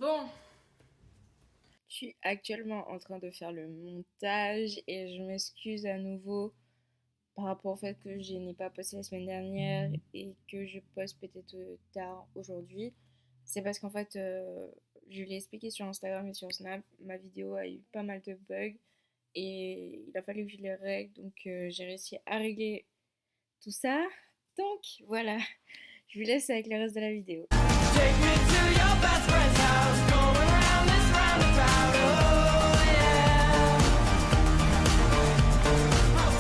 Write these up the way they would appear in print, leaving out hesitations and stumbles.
Bon, je suis actuellement en train de faire le montage et je m'excuse à nouveau par rapport au fait que je n'ai pas posté la semaine dernière et que je poste peut-être tard aujourd'hui. C'est parce qu'en fait, je l'ai expliqué sur Instagram et sur Snap, ma vidéo a eu pas mal de bugs et il a fallu que je les règle, donc j'ai réussi à régler tout ça. Donc voilà, je vous laisse avec le reste de la vidéo. Take me to your best friend's house, going round this roundabout, oh yeah.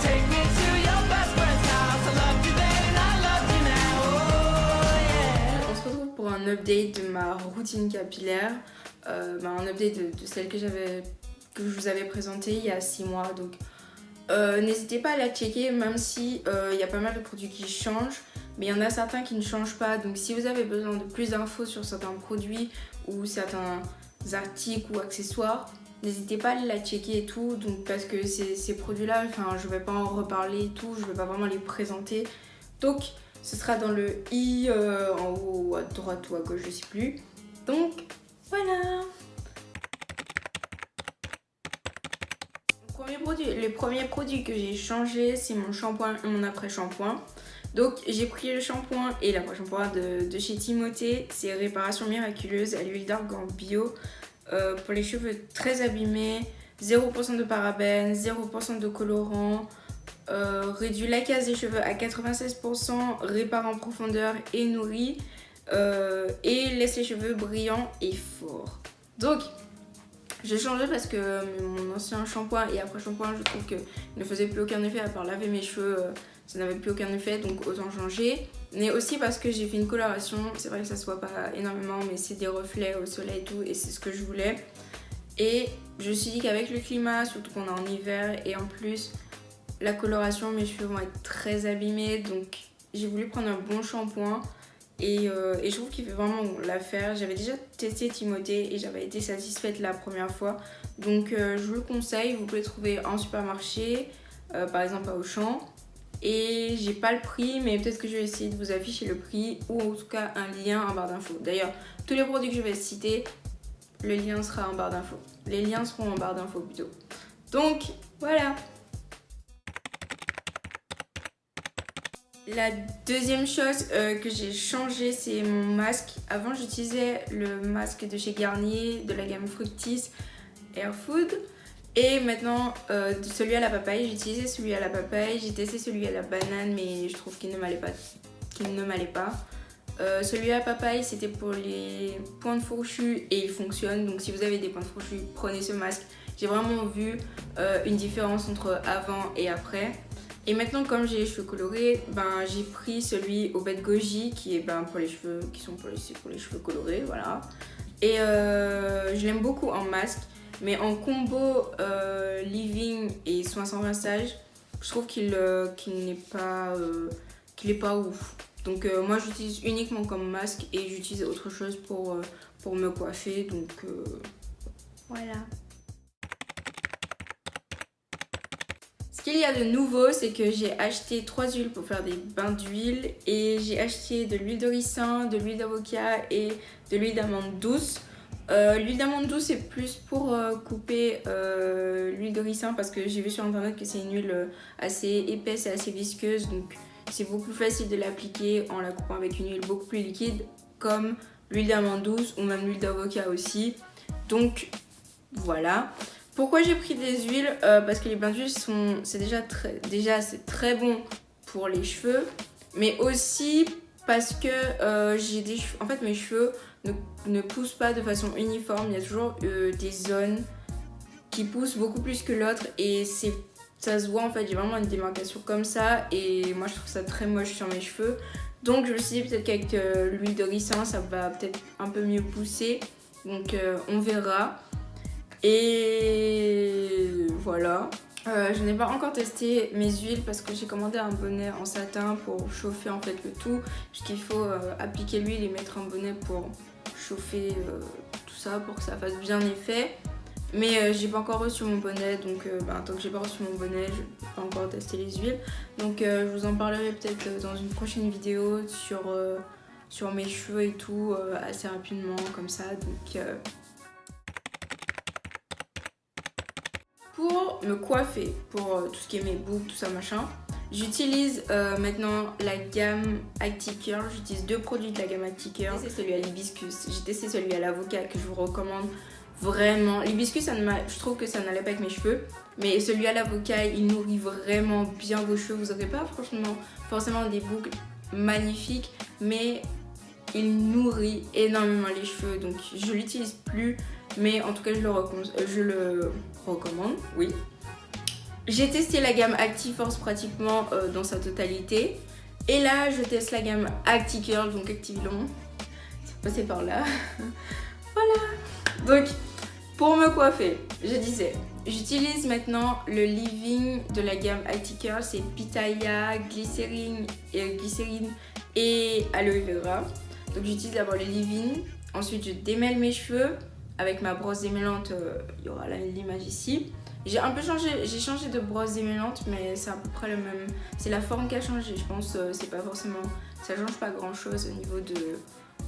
Take me to your best friend's house, I loved you then and I love you now, oh yeah. On se retrouve pour un update de ma routine capillaire, un update de celle que je vous avais présentée il y a 6 mois, donc n'hésitez pas à la checker, même si il y a pas mal de produits qui changent. Mais il y en a certains qui ne changent pas, donc si vous avez besoin de plus d'infos sur certains produits ou certains articles ou accessoires, n'hésitez pas à la checker et tout, donc parce que ces produits-là, enfin, je vais pas en reparler et tout, je vais pas vraiment les présenter. Donc ce sera dans le i en haut à droite ou à gauche, je sais plus. Donc voilà. Le premier produit que j'ai changé, c'est mon shampoing et mon après-shampoing. Donc j'ai pris le shampoing et l'après-shampoing de chez Timothée. C'est Réparation Miraculeuse à l'huile d'argan bio pour les cheveux très abîmés. 0% de parabènes, 0% de colorant. Réduit la casse des cheveux à 96%, répare en profondeur et nourrit. Et laisse les cheveux brillants et forts. Donc j'ai changé parce que mon ancien shampoing et après shampoing, je trouve qu'il ne faisait plus aucun effet à part laver mes cheveux, ça n'avait plus aucun effet, donc autant changer. Mais aussi parce que j'ai fait une coloration, c'est vrai que ça se voit pas énormément, mais c'est des reflets au soleil et tout, et c'est ce que je voulais. Et je me suis dit qu'avec le climat, surtout qu'on est en hiver, et en plus la coloration, mes cheveux vont être très abîmés, donc j'ai voulu prendre un bon shampoing. Et je trouve qu'il fait vraiment l'affaire. J'avais déjà testé Timothée et j'avais été satisfaite la première fois. Donc je vous le conseille, vous pouvez le trouver en supermarché, par exemple à Auchan. Et j'ai pas le prix, mais peut-être que je vais essayer de vous afficher le prix ou en tout cas un lien en barre d'infos. D'ailleurs, tous les produits que je vais citer, le lien sera en barre d'infos. Les liens seront en barre d'infos plutôt. Donc voilà. La deuxième chose que j'ai changé, c'est mon masque. Avant, j'utilisais le masque de chez Garnier de la gamme Fructis Air Food. Et maintenant, celui à la papaye, j'utilisais celui à la papaye. J'ai testé celui à la banane, mais je trouve qu'il ne m'allait pas. Celui à la papaye, c'était pour les pointes fourchues et il fonctionne. Donc si vous avez des pointes fourchues, prenez ce masque. J'ai vraiment vu une différence entre avant et après. Et maintenant, comme j'ai les cheveux colorés, j'ai pris celui au bête goji qui est pour les cheveux, pour les cheveux colorés, voilà. Et je l'aime beaucoup en masque, mais en combo leave-in et soin sans rinçage, je trouve qu'il est pas ouf. Donc moi, j'utilise uniquement comme masque et j'utilise autre chose pour me coiffer, donc voilà. Ce qu'il y a de nouveau, c'est que j'ai acheté 3 huiles pour faire des bains d'huile et j'ai acheté de l'huile de ricin, de l'huile d'avocat et de l'huile d'amande douce. L'huile d'amande douce c'est plus pour couper l'huile de ricin parce que j'ai vu sur internet que c'est une huile assez épaisse et assez visqueuse, donc c'est beaucoup plus facile de l'appliquer en la coupant avec une huile beaucoup plus liquide comme l'huile d'amande douce ou même l'huile d'avocat aussi. Donc voilà. Pourquoi j'ai pris des huiles parce que les bains d'huile c'est c'est très bon pour les cheveux, mais aussi parce que j'ai des cheveux, en fait mes cheveux ne poussent pas de façon uniforme. Il y a toujours des zones qui poussent beaucoup plus que l'autre et ça se voit en fait, j'ai vraiment une démarcation comme ça et moi je trouve ça très moche sur mes cheveux. Donc je me suis dit peut-être qu'avec l'huile de ricin ça va peut-être un peu mieux pousser, donc on verra. Et voilà. Je n'ai pas encore testé mes huiles parce que j'ai commandé un bonnet en satin pour chauffer en fait le tout, puisqu'il faut appliquer l'huile et mettre un bonnet pour chauffer tout ça pour que ça fasse bien effet. Mais j'ai pas encore reçu mon bonnet, donc tant que j'ai pas reçu mon bonnet, je n'ai pas encore testé les huiles. Donc je vous en parlerai peut-être dans une prochaine vidéo sur sur mes cheveux et tout assez rapidement comme ça. Donc pour me coiffer, pour tout ce qui est mes boucles, tout ça machin, j'utilise maintenant la gamme Acticurl. J'utilise 2 produits de la gamme Acticurl. C'est celui à l'hibiscus. J'ai testé celui à l'avocat que je vous recommande vraiment. L'hibiscus, je trouve que ça n'allait pas avec mes cheveux. Mais celui à l'avocat, il nourrit vraiment bien vos cheveux. Vous n'aurez pas forcément des boucles magnifiques, mais il nourrit énormément les cheveux. Donc je l'utilise plus, mais en tout cas je le recommande, oui. J'ai testé la gamme Actiforce pratiquement dans sa totalité. Et là, je teste la gamme Acticurl, donc Activilon. C'est passé par là. Voilà. Donc, pour me coiffer, je disais, j'utilise maintenant le leave-in de la gamme Acticurl. C'est pitaya, glycérine et aloe vera. Donc, j'utilise d'abord le leave-in. Ensuite, je démêle mes cheveux avec ma brosse démêlante. Il y aura l'image ici. J'ai un peu changé, j'ai changé de brosse démêlante, mais c'est à peu près le même. C'est la forme qui a changé, je pense. C'est pas forcément, ça change pas grand chose au niveau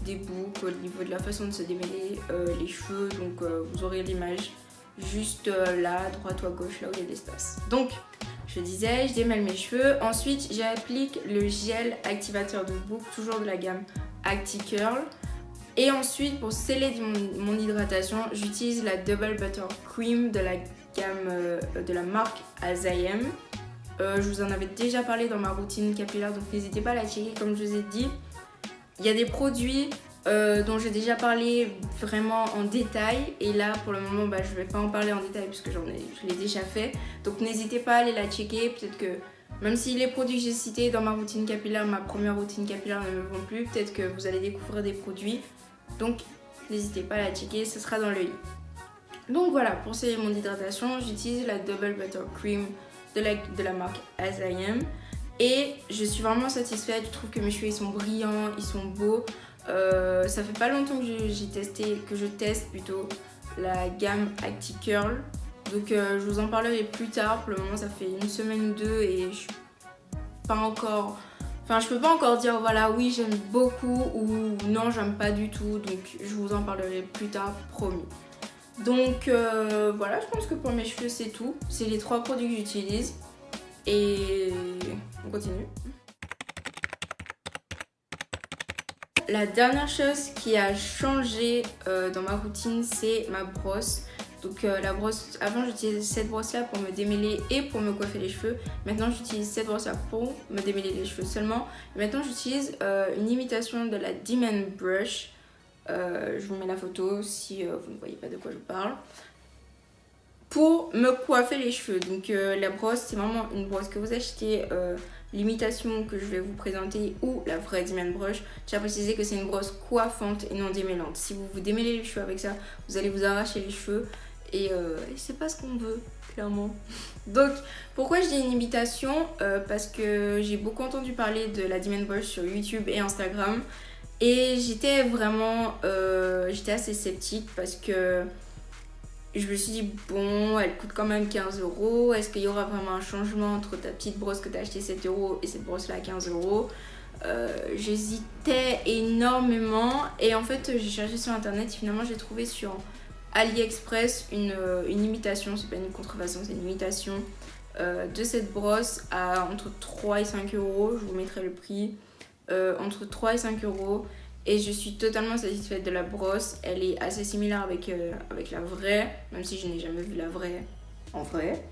des boucles, au niveau de la façon de se démêler les cheveux. Donc vous aurez l'image juste là, à droite ou à gauche, là où il y a l'espace. Donc je disais, je démêle mes cheveux. Ensuite, j'applique le gel activateur de boucle, toujours de la gamme Acticurl. Et ensuite, pour sceller mon hydratation, j'utilise la Double Butter Cream de la gamme de la marque Azayem. Je vous en avais déjà parlé dans ma routine capillaire, donc n'hésitez pas à la checker comme je vous ai dit. Il y a des produits dont j'ai déjà parlé vraiment en détail, et là pour le moment je vais pas en parler en détail puisque je l'ai déjà fait. Donc n'hésitez pas à aller la checker. Peut-être que même si les produits que j'ai cités dans ma routine capillaire, ma première routine capillaire, ne me vont plus, peut-être que vous allez découvrir des produits. Donc n'hésitez pas à la checker, ce sera dans le lien. Donc voilà, pour sceller mon hydratation, j'utilise la Double Butter Cream de la marque Azayem. Et je suis vraiment satisfaite, je trouve que mes cheveux ils sont brillants, ils sont beaux. Ça fait pas longtemps que je teste plutôt la gamme Acticurl. Donc je vous en parlerai plus tard. Pour le moment ça fait 1 semaine ou 2 et je suis pas encore... Enfin, je peux pas encore dire voilà, oui j'aime beaucoup ou non j'aime pas du tout. Donc je vous en parlerai plus tard, promis. Donc voilà, je pense que pour mes cheveux c'est tout. C'est les 3 produits que j'utilise. Et on continue. La dernière chose qui a changé dans ma routine, c'est ma brosse. Donc la brosse, avant j'utilisais cette brosse là pour me démêler et pour me coiffer les cheveux. Maintenant j'utilise cette brosse là pour me démêler les cheveux seulement. Et maintenant j'utilise une imitation de la Demon Brush. Je vous mets la photo si vous ne voyez pas de quoi je parle. Pour me coiffer les cheveux. Donc la brosse, c'est vraiment une brosse que vous achetez, l'imitation que je vais vous présenter ou la vraie Demon Brush. J'ai à préciser que c'est une brosse coiffante et non démêlante. Si vous vous démêlez les cheveux avec ça, vous allez vous arracher les cheveux et c'est pas ce qu'on veut, clairement. Donc pourquoi je dis une imitation, parce que j'ai beaucoup entendu parler de la Demon Brush sur YouTube et Instagram. Et j'étais vraiment, j'étais assez sceptique parce que je me suis dit, bon, elle coûte quand même 15 €. Est-ce qu'il y aura vraiment un changement entre ta petite brosse que tu as acheté 7 € et cette brosse là à 15 €? J'hésitais énormément et en fait j'ai cherché sur internet. Finalement j'ai trouvé sur AliExpress une imitation, c'est pas une contrefaçon, c'est une imitation de cette brosse à entre 3 et 5 €. Je vous mettrai le prix. Entre 3 et 5 €. Et je suis totalement satisfaite de la brosse. Elle est assez similaire avec la vraie, même si je n'ai jamais vu la vraie en vrai.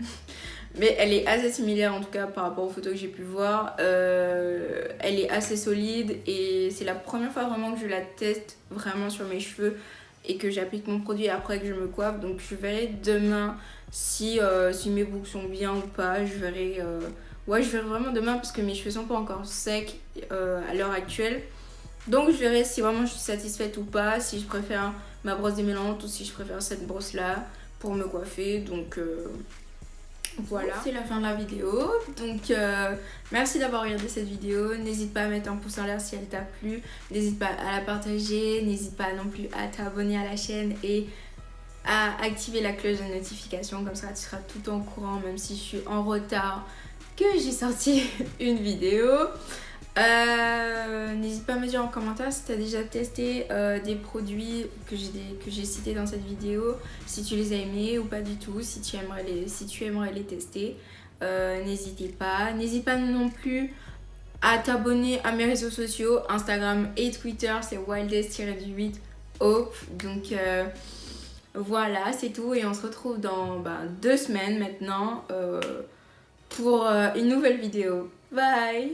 Mais elle est assez similaire en tout cas par rapport aux photos que j'ai pu voir. Elle est assez solide et c'est la première fois vraiment que je la teste vraiment sur mes cheveux et que j'applique mon produit après que je me coiffe. Donc je verrai demain si mes boucles sont bien ou pas. Je verrai vraiment demain parce que mes cheveux sont pas encore secs à l'heure actuelle. Donc je verrai si vraiment je suis satisfaite ou pas, si je préfère ma brosse démêlante ou si je préfère cette brosse là pour me coiffer. Donc voilà, c'est la fin de la vidéo. Donc merci d'avoir regardé cette vidéo. N'hésite pas à mettre un pouce en l'air si elle t'a plu. N'hésite pas à la partager. N'hésite pas non plus à t'abonner à la chaîne et à activer la cloche de notification. Comme ça tu seras tout en courant même si je suis en retard que j'ai sorti une vidéo. N'hésite pas à me dire en commentaire si tu as déjà testé des produits que j'ai cités dans cette vidéo, si tu les as aimés ou pas du tout, si tu aimerais les tester. N'hésite pas non plus à t'abonner à mes réseaux sociaux, Instagram et Twitter, c'est wildest-8 hope. Donc voilà, c'est tout et on se retrouve dans 2 semaines maintenant pour une nouvelle vidéo. Bye!